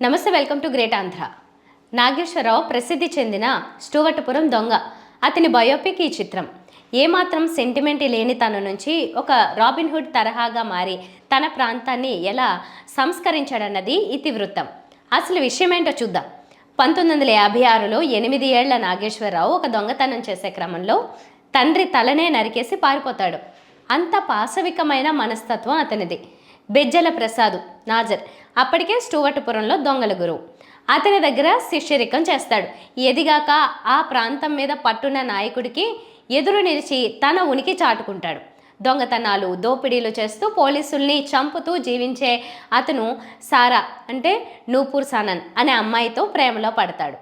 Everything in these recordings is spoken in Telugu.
నమస్తే, welcome to great Andhra. Nageswara Rao ప్రసిద్ధి చెందిన స్టూవర్ట్పురం దొంగ అతని బయోపిక్ ఈ చిత్రం. ఏమాత్రం సెంటిమెంట్ లేని తన నుంచి ఒక రాబిన్హుడ్ తరహాగా మారి తన ప్రాంతాన్ని ఎలా సంస్కరించాడన్నది ఇతివృత్తం. అసలు విషయం ఏంటో చూద్దాం. 1956లో 8 ఏళ్ల నాగేశ్వరరావు ఒక దొంగతనం చేసే క్రమంలో తండ్రి తలనే నరికేసి పారిపోతాడు. అంత పాశవికమైన మనస్తత్వం అతనిది. బెజ్జల ప్రసాద్ నాజర్ అప్పటికే స్టూవర్ట్పురంలో దొంగల గురువు. అతని దగ్గర శిష్యరికం చేస్తాడు. ఎదిగాక ఆ ప్రాంతం మీద పట్టున్న నాయకుడికి ఎదురు నిలిచి తన ఉనికి చాటుకుంటాడు. దొంగతనాలు, దోపిడీలు చేస్తూ పోలీసుల్ని చంపుతూ జీవించే అతను సారా అంటే నూపూర్ సనన్ అనే అమ్మాయితో ప్రేమలో పడతాడు.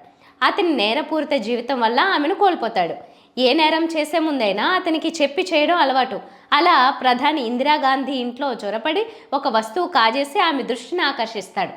అతని నేరపూరిత జీవితం వల్ల ఆమెను కోల్పోతాడు. ఏ నేరం చేసే ముందైనా అతనికి చెప్పి చేయడం అలవాటు. అలా ప్రధాని ఇందిరాగాంధీ ఇంట్లో చొరపడి ఒక వస్తువు కాజేసి ఆమె దృష్టిని ఆకర్షిస్తాడు.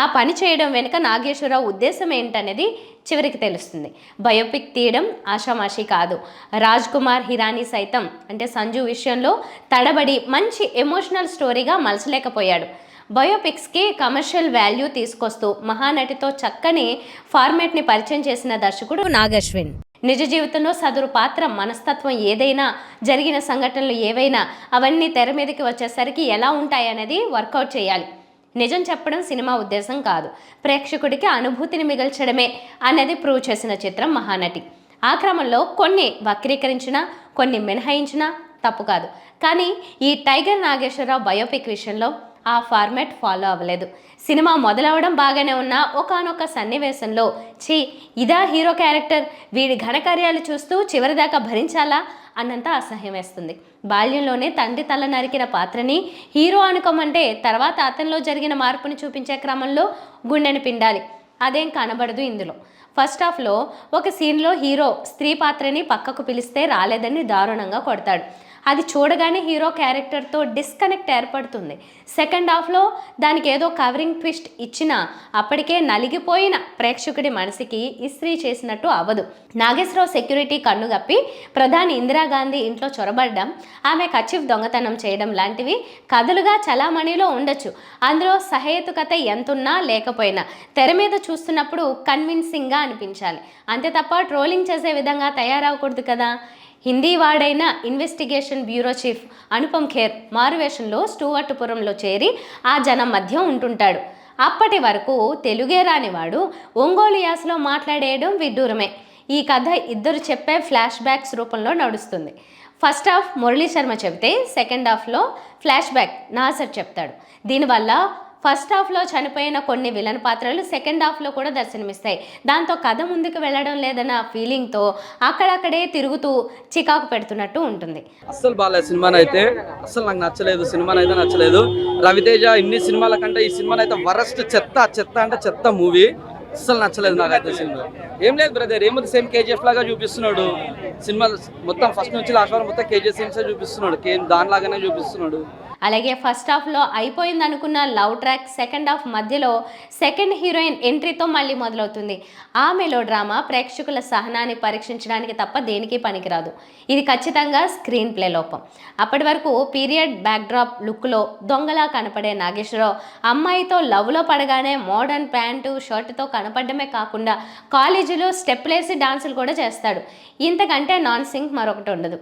ఆ పని చేయడం వెనుక నాగేశ్వరరావు ఉద్దేశం ఏంటనేది చివరికి తెలుస్తుంది. బయోపిక్ తీయడం ఆషామాషి కాదు. రాజ్ కుమార్ హిరానీ సైతం అంటే సంజు విషయంలో తడబడి మంచి ఎమోషనల్ స్టోరీగా మలచలేకపోయాడు. బయోపిక్స్కి కమర్షియల్ వాల్యూ తీసుకొస్తూ మహానటితో చక్కని ఫార్మాట్ని పరిచయం చేసిన దర్శకుడు నాగశ్విన్. నిజ జీవితంలో సదరు పాత్ర మనస్తత్వం ఏదైనా, జరిగిన సంఘటనలు ఏవైనా అవన్నీ తెర మీదకి వచ్చేసరికి ఎలా ఉంటాయనేది వర్కౌట్ చేయాలి. నిజం చెప్పడం సినిమా ఉద్దేశం కాదు, ప్రేక్షకుడికి అనుభూతిని మిగల్చడమే అనేది ప్రూవ్ చేసిన చిత్రం మహానటి. ఆ క్రమంలో కొన్ని వక్రీకరించినా, కొన్ని మినహాయించినా తప్పు కాదు. కానీ ఈ టైగర్ నాగేశ్వరరావు బయోపిక్ విషయంలో ఆ ఫార్మాట్ ఫాలో అవ్వలేదు. సినిమా మొదలవడం బాగానే ఉన్నా ఒకానొక సన్నివేశంలో ఇదా హీరో క్యారెక్టర్, వీడి ఘనకార్యాలు చూస్తూ చివరిదాకా భరించాలా అన్నంత అసహ్యం వేస్తుంది. బాల్యంలోనే తండ్రి తల నరికిన పాత్రని హీరో అనుకోమంటే తర్వాత అతనిలో జరిగిన మార్పుని చూపించే క్రమంలో గుండెని పిండాలి. అదేం కనబడదు ఇందులో. ఫస్ట్ హాఫ్లో ఒక సీన్లో హీరో స్త్రీ పాత్రని పక్కకు పిలిస్తే రాలేదని దారుణంగా కొడతాడు. అది చూడగానే హీరో క్యారెక్టర్తో డిస్కనెక్ట్ ఏర్పడుతుంది. సెకండ్ హాఫ్లో దానికి ఏదో కవరింగ్ ట్విస్ట్ ఇచ్చినా అప్పటికే నలిగిపోయిన ప్రేక్షకుడి మనసుకి ఇస్త్రీ చేసినట్టు అవ్వదు. నాగేశ్వరరావు సెక్యూరిటీ కన్నుగప్పి ప్రధాని ఇందిరాగాంధీ ఇంట్లో చొరబడ్డం, ఆమె కర్చీఫ్ దొంగతనం చేయడం లాంటివి కథలుగా చలామణిలో ఉండొచ్చు. అందులో సహేతుకత ఎంతున్నా లేకపోయినా తెర మీద చూస్తున్నప్పుడు కన్విన్సింగ్గా అనిపించాలి. అంతే తప్ప ట్రోలింగ్ చేసే విధంగా తయారవకూడదు కదా. హిందీ వాడైన investigation bureau chief Anupam Kher మారువేషంలో స్టూవర్ట్పురంలో చేరి ఆ జనం మధ్య ఉంటుంటాడు. అప్పటి వరకు తెలుగే రానివాడు ఒంగోలు యాసలో మాట్లాడేయడం విడ్డూరమే. ఈ కథ ఇద్దరు చెప్పే ఫ్లాష్ బ్యాక్స్ రూపంలో నడుస్తుంది. ఫస్ట్ హాఫ్ మురళీ శర్మ చెబితే సెకండ్ హాఫ్లో ఫ్లాష్ బ్యాక్ నాసర్ చెప్తాడు. దీనివల్ల ఫస్ట్ హాఫ్లో చనిపోయిన కొన్ని విలన్ పాత్రలు సెకండ్ హాఫ్లో కూడా దర్శనమిస్తాయి. దాంతో కథ ముందుకు వెళ్ళడం లేదన్న ఫీలింగ్తో అక్కడక్కడే తిరుగుతూ చికాకు పెడుతున్నట్టు ఉంటుంది. అస్సలు బాగాలేదు సినిమానైతే, అస్సలు నాకు నచ్చలేదు. సినిమానైతే నచ్చలేదు. రవితేజ ఇన్ని సినిమాల కంటే ఈ సినిమానైతే వరస్ట్, చెత్త అంటే చెత్త మూవీ. అస్సలు నచ్చలేదు నాకైతే సినిమా. ఏం లేదు బ్రదర్, ఏముంది సేమ్ కేజీఎఫ్ లాగా చూపిస్తున్నాడు సినిమా. మొత్తం ఫస్ట్ నుంచి లాస్ట్ వరకు మొత్తం కేజీఎఫ్ సీన్స్ చూపిస్తున్నాడు, దానిలాగానే చూపిస్తున్నాడు. అలాగే ఫస్ట్ హాఫ్లో అయిపోయింది అనుకున్న లవ్ ట్రాక్ సెకండ్ హాఫ్ మధ్యలో సెకండ్ హీరోయిన్ ఎంట్రీతో మళ్ళీ మొదలవుతుంది. ఆమెలో డ్రామా ప్రేక్షకుల సహనాన్ని పరీక్షించడానికి తప్ప దేనికి పనికిరాదు. ఇది ఖచ్చితంగా స్క్రీన్ ప్లే లోపం. అప్పటి వరకు పీరియడ్ బ్యాక్డ్రాప్ లుక్లో దొంగలా కనపడే నాగేశ్వరరావు అమ్మాయితో లవ్లో పడగానే మోడర్న్ ప్యాంటు షర్టుతో కనపడమే కాకుండా కాలేజీలో స్టెప్లేసి డాన్సులు కూడా చేస్తాడు. ఇంతకంటే నాన్ సింక్ మరొకటి ఉండదు.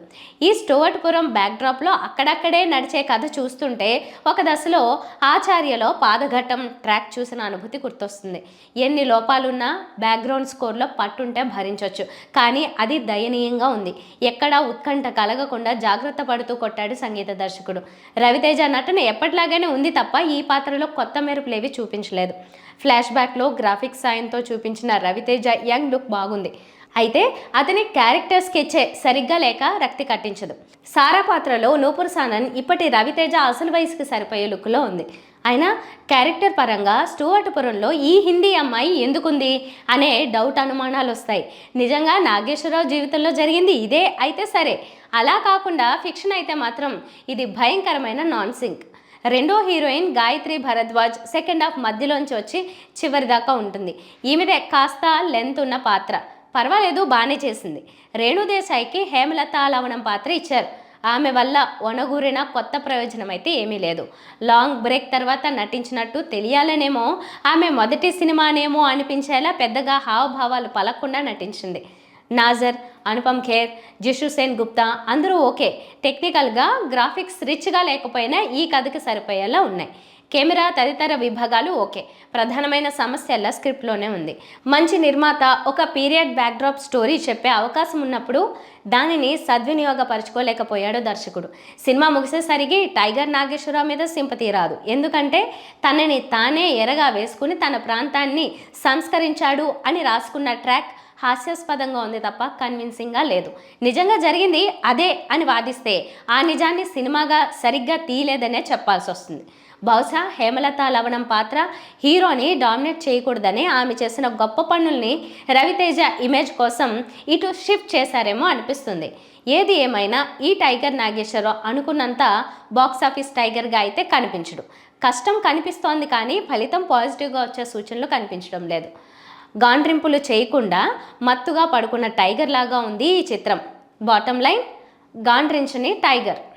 ఈ స్టూవర్ట్పురం బ్యాక్డ్రాప్లో అక్కడక్కడే నడిచే కథ చూస్తుంటే ఒక దశలో ఆచార్యలో పాదఘట్టం ట్రాక్ చూసిన అనుభూతి గుర్తొస్తుంది. ఎన్ని లోపాలున్నా బ్యాక్గ్రౌండ్ స్కోర్లో పట్టుంటే భరించవచ్చు, కానీ అది దయనీయంగా ఉంది. ఎక్కడా ఉత్కంఠ కలగకుండా జాగ్రత్త పడుతూ కొట్టాడు సంగీత దర్శకుడు. రవితేజ నటన ఎప్పటిలాగానే ఉంది తప్ప ఈ పాత్రలో కొత్త మెరుపులేవి చూపించలేదు. ఫ్లాష్ బ్యాక్లో గ్రాఫిక్స్ సాయంతో చూపించిన రవితేజ యంగ్ లుక్ బాగుంది. అయితే అతని క్యారెక్టర్ స్కెచ్చే సరిగ్గా లేక రక్తి కట్టించదు. సారా పాత్రలో నూపూర్ సనన్ ఇప్పటి రవితేజ అసలు వయసుకి సరిపోయే లుక్లో ఉంది. అయినా క్యారెక్టర్ పరంగా స్టూవర్ట్పురంలో ఈ హిందీ అమ్మాయి ఎందుకుంది అనే డౌట్, అనుమానాలు వస్తాయి. నిజంగా నాగేశ్వరరావు జీవితంలో జరిగింది ఇదే అయితే సరే, అలా కాకుండా ఫిక్షన్ అయితే మాత్రం ఇది భయంకరమైన నాన్ సింక్. రెండో heroine Gayatri Bharadwaj second half మధ్యలోంచి వచ్చి చివరి దాకా ఉంటుంది. ఈమెదే కాస్త లెంత్ ఉన్న పాత్ర, పర్వాలేదు, బాగానే చేసింది. రేణుదేశాయికి హేమలత లవణం పాత్ర ఇచ్చారు. ఆమె వల్ల ఒనగూరిన కొత్త ప్రయోజనం అయితే ఏమీ లేదు. లాంగ్ బ్రేక్ తర్వాత నటించినట్టు తెలియాలనేమో, ఆమె మొదటి సినిమానేమో అనిపించేలా పెద్దగా హావభావాలు పలకకుండా నటించింది. నాజర్, అనుపమ్ ఖేర్, జిషు సేన్ గుప్తా అందరూ ఓకే. టెక్నికల్గా గ్రాఫిక్స్ రిచ్గా లేకపోయినా ఈ కథకి సరిపోయేలా ఉన్నాయి. కెమెరా తదితర విభాగాలు ఓకే. ప్రధానమైన సమస్యల స్క్రిప్ట్లోనే ఉంది. మంచి నిర్మాత ఒక పీరియడ్ బ్యాక్డ్రాప్ స్టోరీ చెప్పే అవకాశం ఉన్నప్పుడు దానిని సద్వినియోగపరచుకోలేకపోయాడు దర్శకుడు. సినిమా ముగిసేసరికి టైగర్ నాగేశ్వరరావు మీద సింపతి రాదు. ఎందుకంటే తనని తానే ఎరగా వేసుకుని తన ప్రాంతాన్ని సంస్కరించాడు అని రాసుకున్న ట్రాక్ హాస్యాస్పదంగా ఉంది తప్ప కన్విన్సింగ్గా లేదు. నిజంగా జరిగింది అదే అని వాదిస్తే ఆ నిజాన్ని సినిమాగా సరిగ్గా తీయలేదనే చెప్పాల్సి వస్తుంది. బహుశా హేమలత లవణం పాత్ర హీరోని డామినేట్ చేయకూడదని ఆమె చేసిన గొప్ప పనుల్ని రవితేజ ఇమేజ్ కోసం ఇటు షిఫ్ట్ చేశారేమో అనిపిస్తుంది. ఏది ఏమైనా ఈ టైగర్ నాగేశ్వరరావు అనుకున్నంత బాక్సాఫీస్ టైగర్గా అయితే కనిపించడు. కష్టం కనిపిస్తోంది కానీ ఫలితం పాజిటివ్గా వచ్చే సూచనలు కనిపించడం లేదు. గాండ్రింపులు చేయకుండా మత్తుగా పడుకున్న టైగర్ లాగా ఉంది ఈ చిత్రం. బాటమ్ లైన్, గాండ్రించని టైగర్.